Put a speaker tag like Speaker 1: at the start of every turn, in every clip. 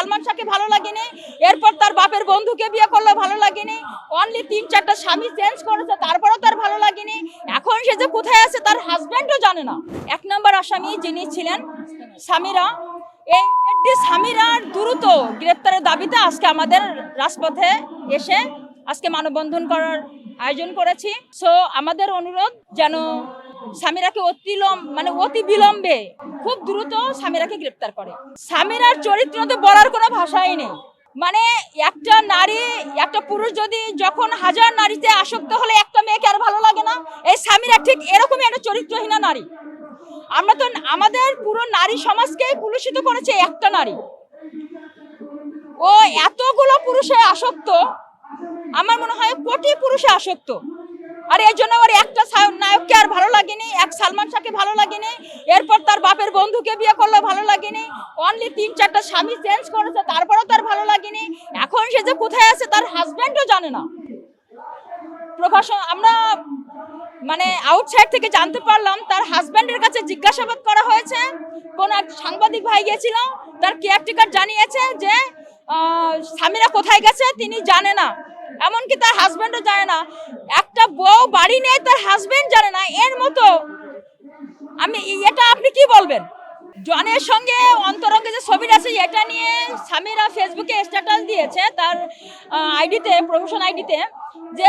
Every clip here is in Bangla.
Speaker 1: সালমান শাহকে ভালো লাগেনি, এরপর তার বাপের বন্ধুকে বিয়ে করলো ভালো লাগেনি, অনলি 3-4টা স্বামী চেঞ্জ করেছে তারপরেও তার ভালো লাগেনি। এখন সে যে কোথায় আছে তার হাজব্যান্ডও জানে না। 1 নম্বর আসামি যিনি ছিলেন সামিরা, এই সামিরার দ্রুত গ্রেপ্তারের দাবিতে আজকে আমাদের রাজপথে এসে আজকে মানববন্ধন করার আয়োজন করেছি। সো আমাদের অনুরোধ যেন সামিরাকে অতি বিলম্বে খুব দ্রুত সামিরাকে গ্রেপ্তার করে। সামিরার চরিত্র তো বলার কোনো ভাষাই নেই। মানে একটা নারী, একটা পুরুষ যদি যখন হাজার নারীতে আসক্ত হলে একটা মেয়েকে আর ভালো লাগে না, এই সামিরা ঠিক এরকমই একটা চরিত্রহীনা নারী। আমরা তো আমাদের পুরো নারী সমাজকে কুলুষিত করেছে একটা নারী। ও এতগুলো পুরুষে আসক্ত, আমার মনে হয় কোটি পুরুষে আসক্ত। আর এই জন্য ওর একটা নায়ককে আর ভালো লাগেনি, এক সালমান শাহকে ভালো লাগেনি, এরপর তার বাপের বন্ধুকে বিয়ে করলো ভালো লাগেনি, অনলি 3-4টা স্বামী চেঞ্জ করেছে তারপরেও তার ভালো লাগেনি। এখন সে যে কোথায় আছে তার হাজব্যান্ডও জানে না। আমরা মানে আউটসাইড থেকে জানতে পারলাম তার হাজব্যান্ডের কাছে জিজ্ঞাসাবাদ করা হয়েছে। কোন এক সাংবাদিক ভাই গিয়েছিল, তার কেয়ারটেকার জানিয়েছে যে সামিরা কোথায় গেছে তিনি জানে না, এমনকি তার হাজব্যান্ডও জানে না। একটা বউ বাড়ি নেই, তার হাজব্যান্ড জানে না, এর মতো এটা আপনি কি বলবেন? জনের সঙ্গে অন্তরঙ্গে যে ছবিটা আছে এটা নিয়ে সামিরা ফেসবুকে স্ট্যাটাস দিয়েছে তার আইডিতে, প্রফেশন আইডিতে, যে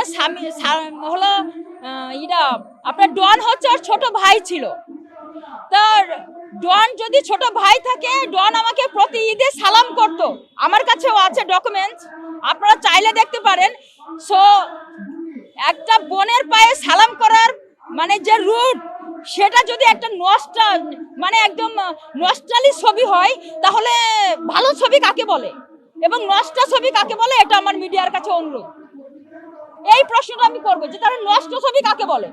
Speaker 1: হলো আপনার ডন হচ্ছে ওর ছোট ভাই ছিল। তার ডন যদি ছোট ভাই থাকে, ডন আমাকে প্রতি ঈদে সালাম করত, আমার কাছেও আছে ডকুমেন্টস, আপনারা চাইলে দেখতে পারেন। সো একটা বোনের পায়ে সালাম করার মানে যে রুট, সেটা যদি একটা একদম নস্টালি ছবি হয়, তাহলে ভালো ছবি কাকে বলে এবং নষ্ট ছবি কাকে বলে, এটা আমার মিডিয়ার কাছে অনুরোধ। এই প্রশ্নটা আমি করবো যে তারা নষ্ট ছবি কাকে বলে।